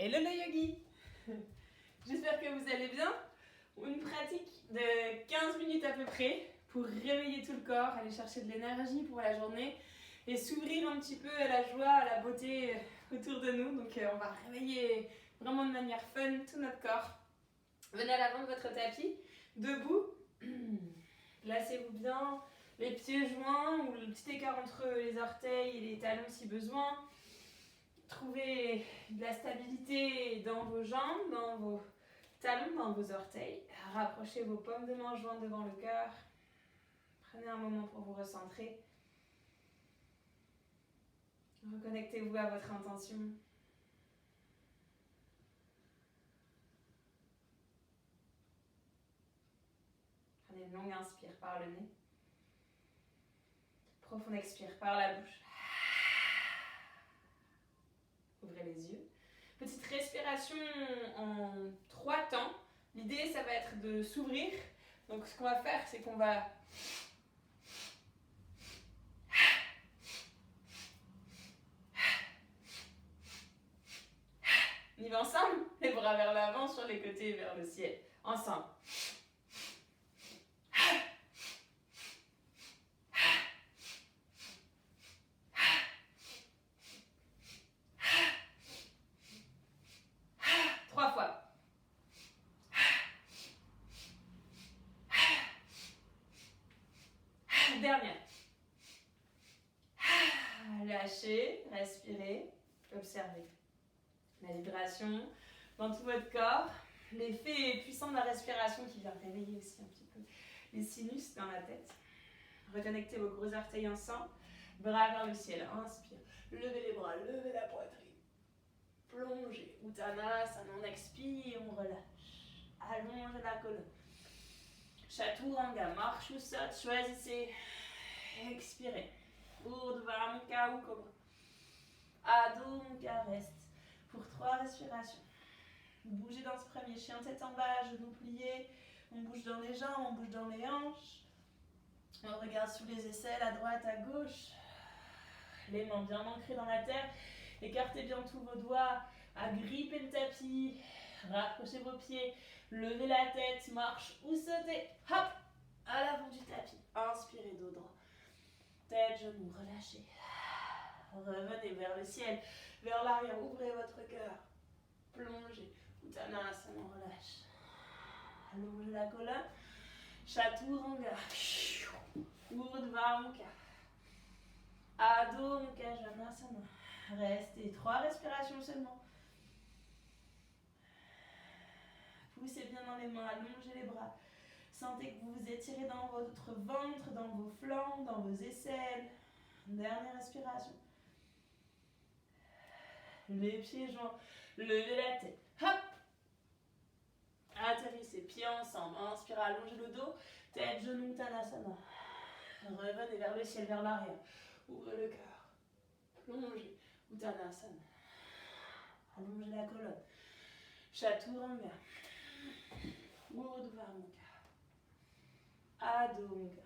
Hello le yogi. J'espère que vous allez bien. Une pratique de 15 minutes à peu près pour réveiller tout le corps, aller chercher de l'énergie pour la journée et s'ouvrir un petit peu à la joie, à la beauté autour de nous. Donc on va réveiller vraiment de manière fun tout notre corps. Venez à l'avant de votre tapis, debout. Placez-vous bien, les pieds joints ou le petit écart entre les orteils et les talons si besoin. Trouvez de la stabilité dans vos jambes, dans vos talons, dans vos orteils. Rapprochez vos paumes de main jointes devant le cœur. Prenez un moment pour vous recentrer. Reconnectez-vous à votre intention. Prenez une longue inspire par le nez. Profond expire par la bouche. Ouvrez les yeux. Petite respiration en 3 temps. L'idée, ça va être de s'ouvrir. Donc, ce qu'on va faire, c'est qu'on va on y va ensemble. Les bras vers l'avant, sur les côtés, vers le ciel. Ensemble. Dernière. Lâchez, respirez, observez la vibration dans tout votre corps, l'effet puissant de la respiration qui vient réveiller aussi un petit peu les sinus dans la tête. Reconnectez vos gros orteils ensemble, bras vers le ciel, inspire, levez les bras, levez la poitrine, plongez, Uttanasana, on expire, on relâche, allongez la colonne. Chaturanga, marche ou saute, choisissez. Expirez. Urdhva Mukha ou Cobra. Adho Mukha, reste pour 3 respirations. Bougez dans ce premier chien, tête en bas, genoux pliés. On bouge dans les jambes, on bouge dans les hanches. On regarde sous les aisselles, à droite, à gauche. Les mains bien ancrées dans la terre. Écartez bien tous vos doigts. Agrippez le tapis. Rapprochez vos pieds. Levez la tête, marche ou sautez. Hop, à l'avant du tapis. Inspirez, dos droit. Tête, genoux, relâchez. Revenez vers le ciel, vers l'arrière. Ouvrez votre cœur. Plongez. Uttanasana, on relâche. Allongez la colonne. Chaturanga. Urdhva Mukha. Adho Mukha Svanasana. Restez 3 respirations seulement. Poussez bien dans les mains, allongez les bras. Sentez que vous vous étirez dans votre ventre, dans vos flancs, dans vos aisselles. Dernière respiration. Les pieds joints, levez la tête. Hop! Atterrissez, pieds ensemble. Inspirez, allongez le dos. Tête, genou, Uttanasana. Revenez vers le ciel, vers l'arrière. Ouvrez le cœur. Plongez. Uttanasana. Allongez la colonne. Chaturanga. Urdhva Mukha. Adho Mukha.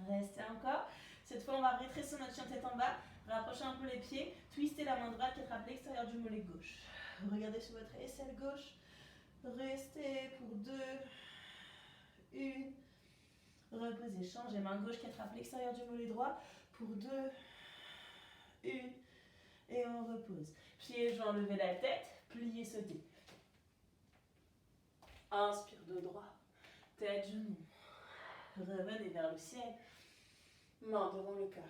Restez encore. Cette fois, on va rétrécir notre chien tête en bas. Rapprochez un peu les pieds. Twistez la main droite qui attrape l'extérieur du mollet gauche. Regardez sur votre aisselle gauche. Restez pour 2, 1. Reposez. Changez. Main gauche qui attrape l'extérieur du mollet droit. Pour 2, 1. Et on repose. Pieds joints, levez la tête. Pliez, sautez. Inspire, dos droit. Tête, genou. Revenez vers le ciel. Main devant le cœur.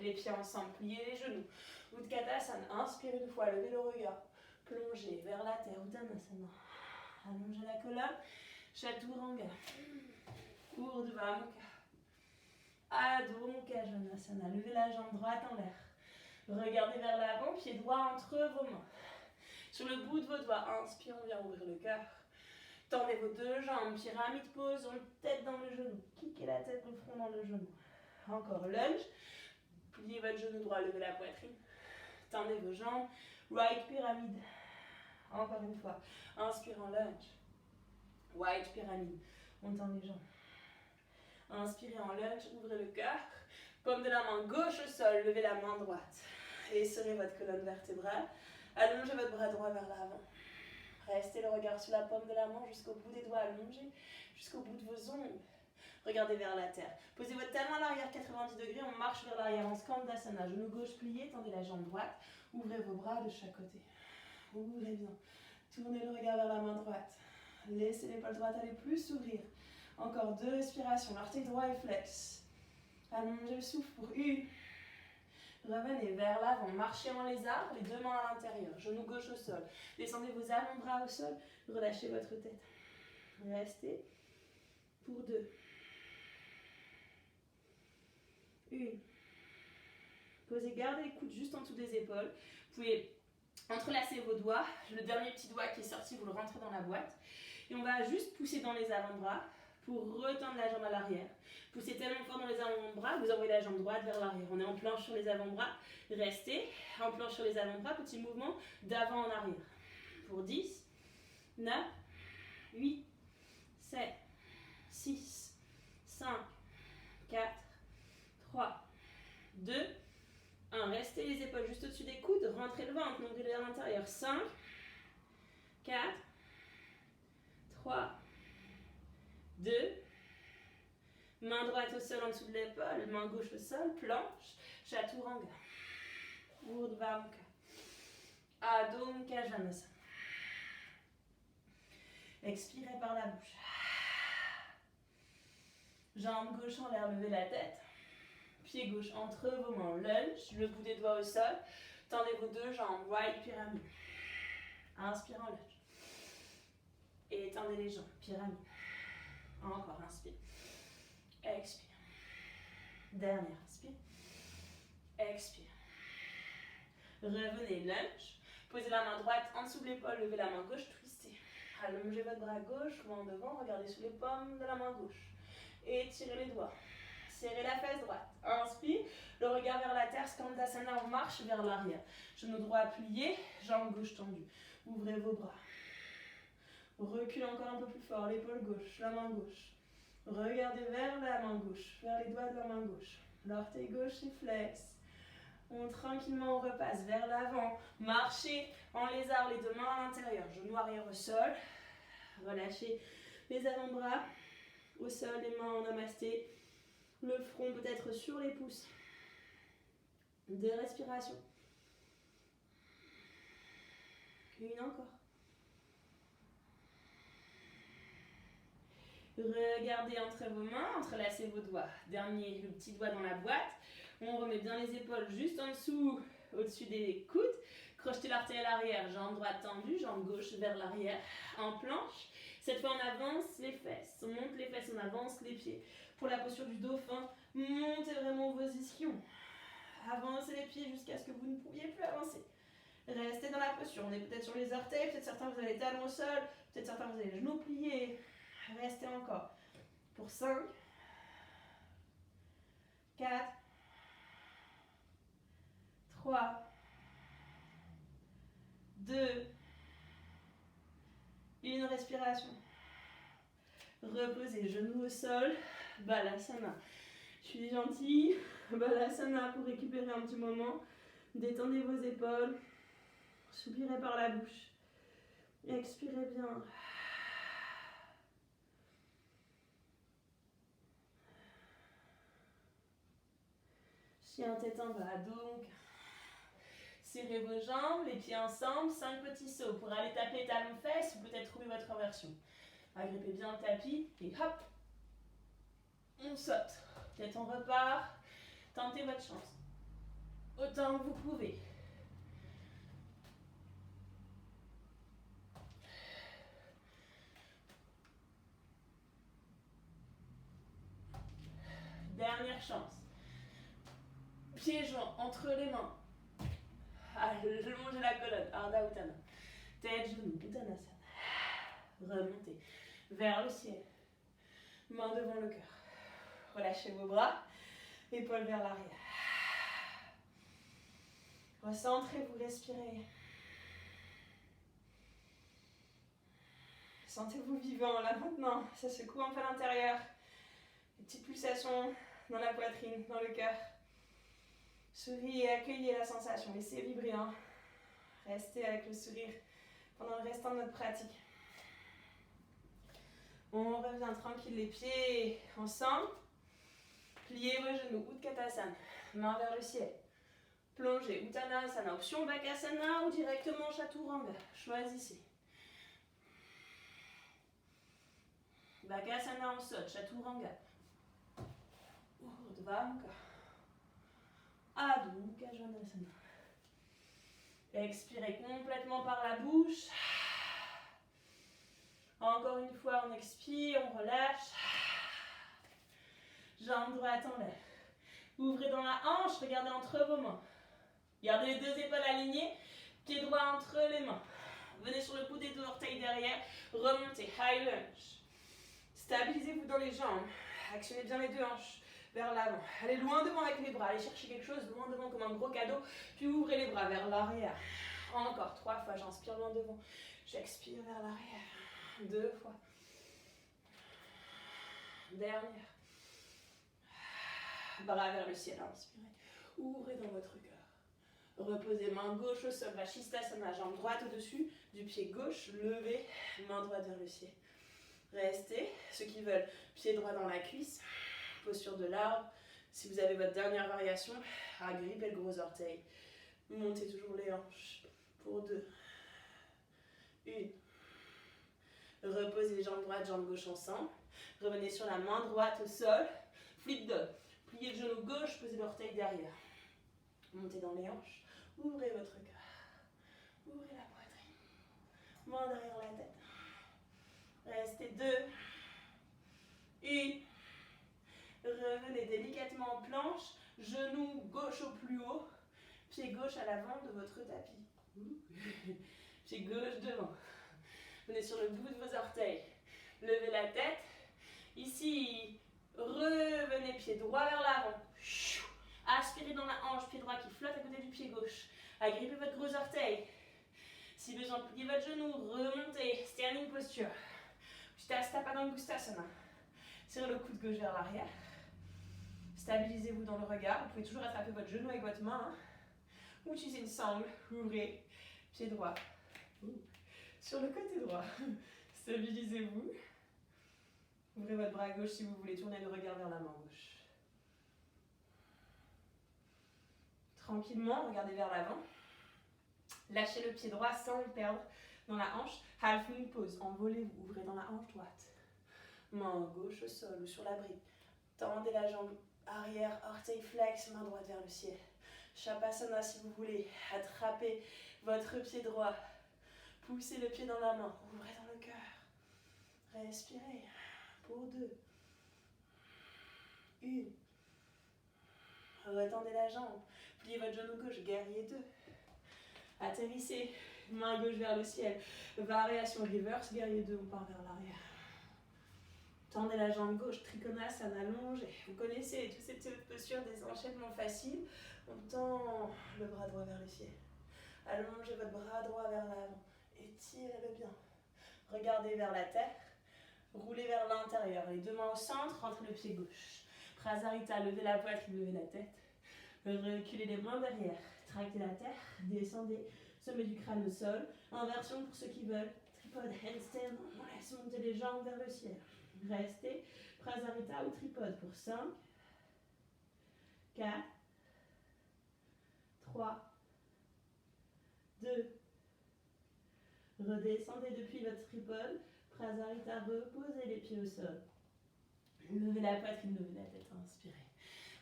Les pieds ensemble, pliez les genoux. Utkatasana, inspirez une fois, levez le regard. Plongez vers la terre, Uttanasana. Allongez la colonne. Chaturanga. Urdhva Mukha. Adho Mukha Svanasana. Levez la jambe droite en l'air. Regardez vers l'avant, pied droit entre vos mains. Sur le bout de vos doigts, inspire, on vient ouvrir le cœur. Tendez vos 2 jambes, pyramide pose, tête dans le genou. Cliquez la tête, le front dans le genou. Encore lunge. Pliez votre genou droit, levez la poitrine. Tendez vos jambes. Right pyramide. Encore une fois. Inspire en lunge. Right pyramide. On tend les jambes. Inspirez en lunge, ouvrez le cœur. Paume de la main gauche au sol, levez la main droite. Et serrez votre colonne vertébrale. Allongez votre bras droit vers l'avant. Restez le regard sur la paume de la main jusqu'au bout des doigts allongés, jusqu'au bout de vos ongles. Regardez vers la terre. Posez votre talon à l'arrière 90 degrés, on marche vers l'arrière en Skandasana. Genou gauche plié, tendez la jambe droite. Ouvrez vos bras de chaque côté. Ouvrez bien. Tournez le regard vers la main droite. Laissez l'épaule droite aller plus s'ouvrir. Encore 2 respirations. L'orteil droit est flex. Allongez le souffle pour 1. Revenez vers l'avant. Marchez en lézard, les 2 mains à l'intérieur. Genou gauche au sol. Descendez vos avant-bras au sol. Relâchez votre tête. Restez pour 2. 1. Posez, gardez les coudes juste en dessous des épaules. Vous pouvez entrelacer vos doigts. Le dernier petit doigt qui est sorti, vous le rentrez dans la boîte. Et on va juste pousser dans les avant-bras pour retendre la jambe à l'arrière. Poussez tellement fort dans les avant-bras, vous envoyez la jambe droite vers l'arrière. On est en planche sur les avant-bras. Restez en planche sur les avant-bras. Petit mouvement d'avant en arrière. Pour 10, 9, 8, 7, 6, 5, 4, 3, 2, 1. Restez les épaules juste au-dessus des coudes. Rentrez le ventre, nombril vers l'intérieur. 5, 4, 3, 2, main droite au sol en dessous de l'épaule, main gauche au sol, planche, Chaturanga, Urdhva Mukha, Adho Mukha Svanasana. Expirez par la bouche. Jambe gauche en l'air, levez la tête. Pied gauche entre vos mains, lunge, le bout des doigts au sol. Tendez vos 2 jambes, wide pyramide. Inspire en lunge. Et tendez les jambes, pyramide. Encore, inspire. Expire. Dernière, inspire. Expire. Revenez, lunge. Posez la main droite en dessous de l'épaule, levez la main gauche, twistez. Allongez votre bras gauche, main devant, regardez sous les paumes de la main gauche. Étirez les doigts. Serrez la fesse droite. Inspire, le regard vers la terre, Skandasana, on marche vers l'arrière. Genou droit plié, jambe gauche tendue. Ouvrez vos bras. Recule encore un peu plus fort, l'épaule gauche, la main gauche. Regardez vers la main gauche, vers les doigts de la main gauche. L'orteil gauche est flex. Tranquillement, on repasse vers l'avant. Marchez en lézard, les 2 mains à l'intérieur. Genou arrière au sol. Relâchez les avant-bras au sol, les mains en namasté. Le front peut-être sur les pouces. 2 respirations. 1 encore. Regardez entre vos mains, entrelacez vos doigts. Dernier, le petit doigt dans la boîte. On remet bien les épaules juste en dessous, au-dessus des coudes. Crochetez l'artère à l'arrière, jambe droite tendue, jambe gauche vers l'arrière, en planche. Cette fois, on avance les fesses. On monte les fesses, on avance les pieds. Pour la posture du dauphin, montez vraiment vos ischions. Avancez les pieds jusqu'à ce que vous ne pourriez plus avancer. Restez dans la posture. On est peut-être sur les orteils, peut-être certains vous avez les talons au sol, peut-être certains vous avez les genoux pliés. Restez encore. Pour 5, 4, 3, 2, 1 respiration. Reposez, genoux au sol, Balasana. Je suis gentille, Balasana pour récupérer un petit moment. Détendez vos épaules, soupirez par la bouche. Expirez bien. Chien tête en bas, donc serrez vos jambes, les pieds ensemble, 5 petits sauts pour aller taper les talons fesses ou peut-être trouver votre inversion. Agrippez bien le tapis et hop, on saute. Tête on repart, tentez votre chance. Autant que vous pouvez. Dernière chance. Pieds joints entre les mains. Allongez la colonne, Ardha Uttana. Tête, genou, Uttanasana. Remontez vers le ciel. Main devant le cœur. Relâchez vos bras. Épaules vers l'arrière. Recentrez-vous, respirez. Sentez-vous vivant là maintenant. Ça secoue un peu à l'intérieur. Des petites pulsations dans la poitrine, dans le cœur. Souriez et accueillez la sensation. Laissez vibrer. Restez avec le sourire pendant le restant de notre pratique. On revient tranquille les pieds ensemble. Pliez vos genoux, Utkatasana, main vers le ciel. Plongez, Uttanasana, option Bakasana ou directement Chaturanga. Choisissez. Bakasana en sol, Chaturanga. Urdhva Mukha. Adho Mukha Svanasana. Expirez complètement par la bouche. Encore une fois, on expire, on relâche. Jambe droite en l'air. Ouvrez dans la hanche, regardez entre vos mains. Gardez les deux épaules alignées, pied droit entre les mains. Venez sur le bout des deux orteils derrière, remontez, high lunge. Stabilisez-vous dans les jambes, actionnez bien les deux hanches vers l'avant. Allez loin devant avec les bras, allez chercher quelque chose loin devant comme un gros cadeau, puis ouvrez les bras vers l'arrière. Encore 3 fois, j'inspire loin devant, j'expire vers l'arrière. 2 fois. Dernière. Bras vers le ciel, inspirez. Ouvrez dans votre cœur. Reposez main gauche au sol, Vashisthasana, jambe droite au-dessus du pied gauche, levez, main droite vers le ciel. Restez, ceux qui veulent, pied droit dans la cuisse, posture de l'arbre. Si vous avez votre dernière variation, agrippez le gros orteil. Montez toujours les hanches pour 2. 1. Reposez jambes droite, jambes gauche ensemble. Revenez sur la main droite au sol. Flip dog. Pliez le genou gauche, posez l'orteil derrière. Montez dans les hanches. Ouvrez votre cœur. Ouvrez la poitrine. Main derrière la tête. Restez 2. 1. Revenez délicatement en planche. Genou gauche au plus haut. Pied gauche à l'avant de votre tapis. Pied gauche devant. Venez sur le bout de vos orteils. Levez la tête. Ici, revenez pied droit vers l'avant. Aspirez dans la hanche, pied droit qui flotte à côté du pied gauche. Agrippez votre gros orteil. Si besoin, pliez votre genou, remontez. Standing posture. Utthanapadangusthasana. Serrez le coude gauche vers l'arrière. Stabilisez-vous dans le regard. Vous pouvez toujours attraper votre genou avec votre main. Ou utiliser une sangle. Ouvrez. Pied droit. Sur le côté droit. Stabilisez-vous. Ouvrez votre bras gauche si vous voulez. Tournez le regard vers la main gauche. Tranquillement, regardez vers l'avant. Lâchez le pied droit sans le perdre dans la hanche. Half moon pose. Envolez-vous. Ouvrez dans la hanche droite. Main gauche au sol ou sur la brique. Tendez la jambe arrière, orteil flex, main droite vers le ciel. Shavasana si vous voulez. Attrapez votre pied droit. Poussez le pied dans la main. Ouvrez dans le cœur. Respirez. Pour 2. 1. Retendez la jambe. Pliez votre genou gauche. Guerrier 2. Atterrissez. Main gauche vers le ciel. Variation reverse. Guerrier 2. On part vers l'arrière. Tendez la jambe gauche. Trikonasana allongé. Vous connaissez toutes ces petites postures des enchaînements faciles. On tend le bras droit vers le ciel. Allongez votre bras droit vers l'avant. Étirez-le bien. Regardez vers la terre. Roulez vers l'intérieur. Les deux mains au centre, rentrez le pied gauche. Prasarita, levez la poitrine, levez la tête. Reculez les mains derrière. Tractez la terre. Descendez. Sommet du crâne au sol. Inversion pour ceux qui veulent. Tripode, handstand. On laisse monter les jambes vers le ciel. Restez. Prasarita ou tripode pour 5, 4, 3, 2. Redescendez depuis votre tripode. Prasarita, reposez les pieds au sol. Levez la poitrine, levez la tête, inspirez.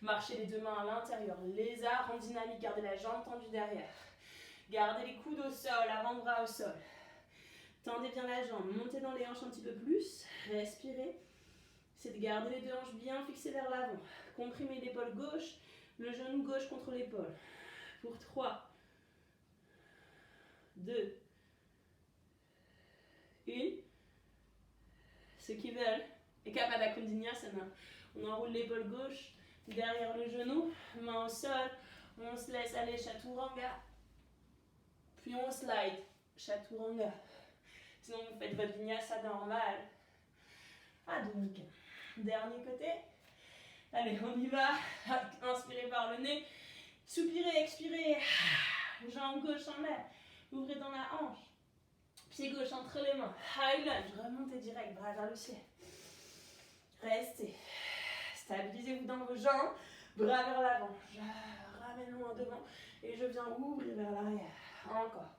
Marchez les deux mains à l'intérieur. Lézard en dynamique, gardez la jambe tendue derrière. Gardez les coudes au sol, avant-bras au sol. Tendez bien la jambe, montez dans les hanches un petit peu plus. Respirez. C'est de garder les deux hanches bien fixées vers l'avant. Comprimez l'épaule gauche, le genou gauche contre l'épaule. Pour 3, 2, 1. Ceux qui veulent, et Kapada Kundinasana. On enroule l'épaule gauche derrière le genou, main au sol. On se laisse aller Chaturanga. Puis on slide Chaturanga. Sinon vous faites votre vinyasa normal. Adho Mukha. Dernier côté. Allez, on y va. Inspirez par le nez. Soupirez, expirez. Jambe gauche en l'air. Ouvrez dans la hanche. Pied gauche entre les mains. High lunge. Remontez direct, bras vers le ciel. Restez. Stabilisez-vous dans vos jambes. Bras vers l'avant. Je ramène loin devant. Et je viens ouvrir vers l'arrière. Encore.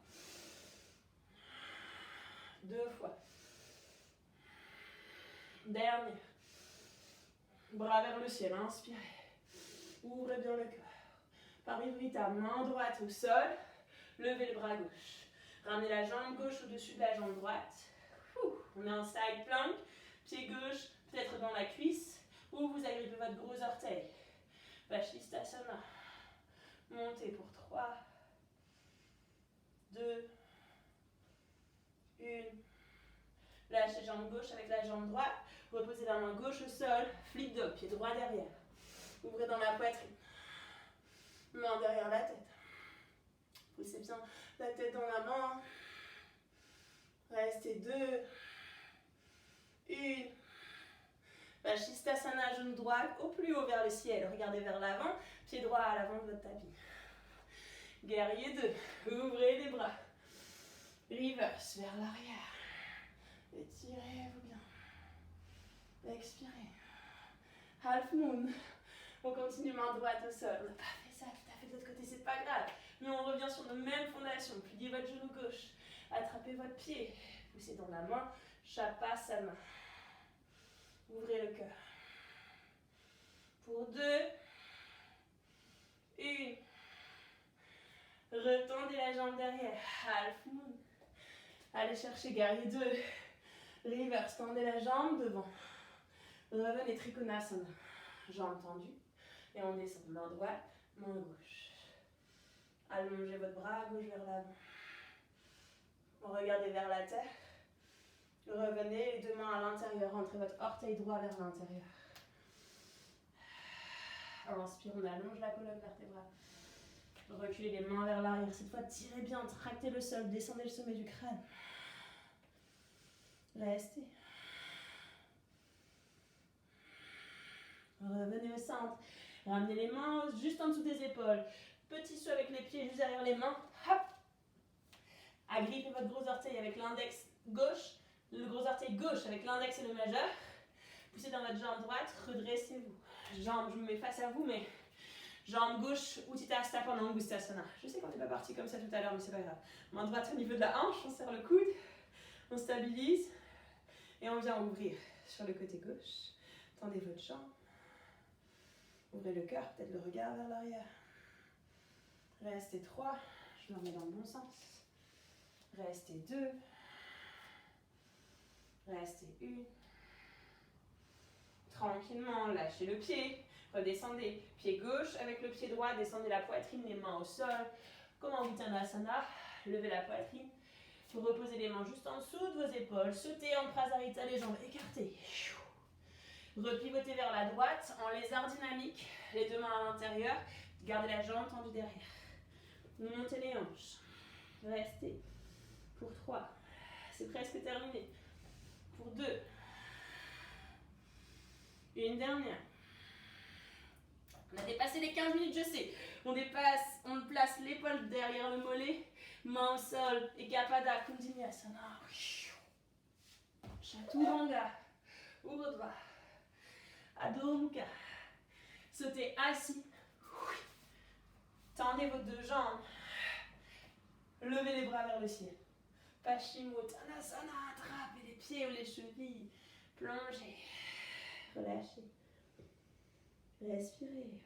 2 fois. Dernier. Bras vers le ciel. Inspirez. Ouvrez bien le cœur. Par vibrita, main droite au sol. Levez le bras gauche. Ramenez la jambe gauche au-dessus de la jambe droite. On est en side plank. Pied gauche, peut-être dans la cuisse. Ou vous agrippez votre gros orteil. Vashisthasana. Montez pour 3, 2, 1. Lâchez jambe gauche avec la jambe droite. Reposez la main gauche au sol. Flip dog, pied droit derrière. Ouvrez dans la poitrine. Main derrière la tête. Poussez bien la tête dans la main. Restez 2, 1. Vashisthasana, genou droit au plus haut vers le ciel. Regardez vers l'avant. Pied droit à l'avant de votre tapis. Guerrier 2. Ouvrez les bras. Reverse vers l'arrière. Étirez-vous bien. Expirez. Half moon. On continue main droite au sol. On n'a pas fait ça tout à fait de l'autre côté, c'est pas grave. Mais on revient sur nos mêmes fondations. Pliez votre genou gauche. Attrapez votre pied. Poussez dans la main. Shavasana. Ouvrez le cœur. Pour 2, 1. Retendez la jambe derrière. Half moon. Allez chercher guerrier 2. Reverse. Tendez la jambe devant. Revenez Trikonasana. Jambe tendue. Et on descend. Main droite, main gauche. Allongez votre bras gauche vers l'avant. Regardez vers la terre. Revenez les 2 mains à l'intérieur. Rentrez votre orteil droit vers l'intérieur. Inspire, on allonge la colonne vertébrale. Reculez les mains vers l'arrière. Cette fois, tirez bien, tractez le sol. Descendez le sommet du crâne. Restez. Revenez au centre. Ramenez les mains juste en dessous des épaules. Petit saut avec les pieds juste derrière les mains. Hop. Agrippez votre gros orteil avec l'index gauche. Le gros orteil gauche avec l'index et le majeur. Poussez dans votre jambe droite. Redressez-vous. Jambe, je me mets face à vous, mais jambe gauche, Utthita Hasta pendant Angustasana. Je sais qu'on n'est pas parti comme ça tout à l'heure, mais c'est pas grave. Main droite au niveau de la hanche. On serre le coude. On stabilise. Et on vient ouvrir sur le côté gauche. Tendez votre jambe. Ouvrez le cœur, peut-être le regard vers l'arrière. Restez 3. Je le remets dans le bon sens. Restez 2. Restez 1. Tranquillement, lâchez le pied. Redescendez. Pied gauche avec le pied droit. Descendez la poitrine, les mains au sol. Comme en Uttanasana. Levez la poitrine. Vous reposez les mains juste en dessous de vos épaules. Sautez en Prasarita, les jambes écartées. Repivotez vers la droite en lézard dynamique. Les 2 mains à l'intérieur. Gardez la jambe tendue derrière. Montez les hanches. Restez. Pour 3. C'est presque terminé. Pour 2. Une dernière. On a dépassé les 15 minutes, je sais. On place l'épaule derrière le mollet. Main au sol. Ekapada, Kundiniyasana. Chaturanga. Urdhva. Adho Mukha. Sautez assis. Tendez vos 2 jambes. Levez les bras vers le ciel. Paschimottanasana. Attrapez les pieds ou les chevilles. Plongez. Relâchez. Respirez.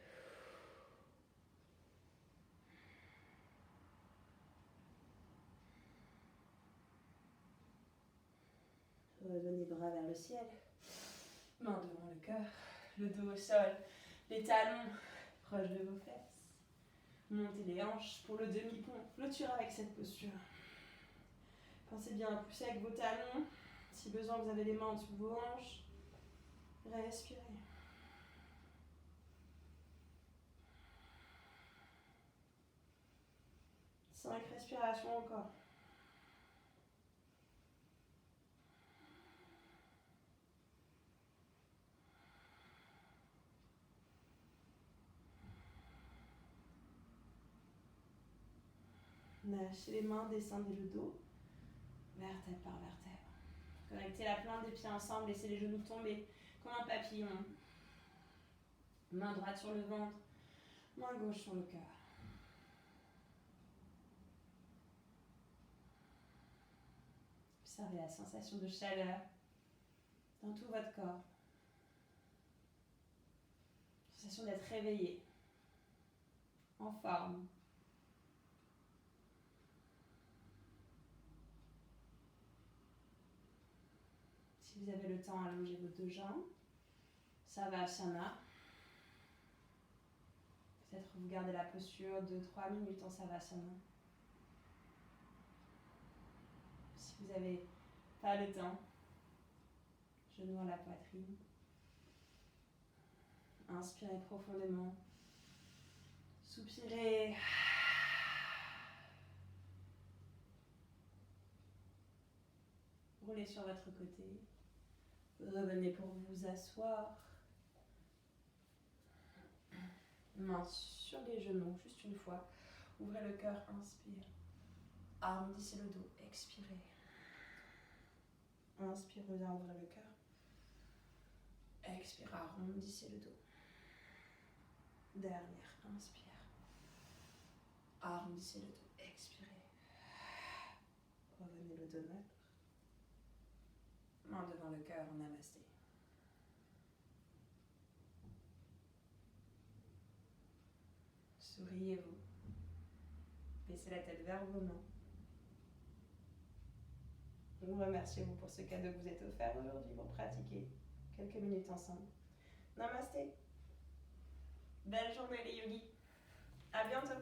Revenez bras vers le ciel. Main devant le cœur. Le dos au sol. Les talons proches de vos fesses. Montez les hanches pour le demi-pont. Clôture avec cette posture. Pensez bien à pousser avec vos talons. Si besoin, vous avez les mains en dessous de vos hanches. Respirez. Cinq respirations encore. Lâchez les mains, descendez le dos, vertèbre par vertèbre. Connectez la pointe des pieds ensemble, laissez les genoux tomber comme un papillon. Main droite sur le ventre, main gauche sur le cœur. Observez la sensation de chaleur dans tout votre corps. Sensation d'être réveillé, en forme. Si vous avez le temps, allongez vos deux jambes. Savasana. Peut-être vous gardez la posture 2-3 minutes en Savasana. Si vous n'avez pas le temps, genoux à la poitrine. Inspirez profondément. Soupirez. Roulez sur votre côté. Revenez pour vous asseoir. Main sur les genoux, juste une fois. Ouvrez le cœur, inspire. Arrondissez le dos, expirez. Inspire, bien, ouvrez le cœur. Expire, arrondissez le dos. Dernière, inspire. Arrondissez le dos, expirez. Revenez le dos neutre. Main devant le cœur, namasté. Souriez-vous. Baissez la tête vers vos mains. Je vous remercie vous pour ce cadeau que vous êtes offert aujourd'hui pour pratiquer quelques minutes ensemble. Namasté. Belle journée les yogis. À bientôt.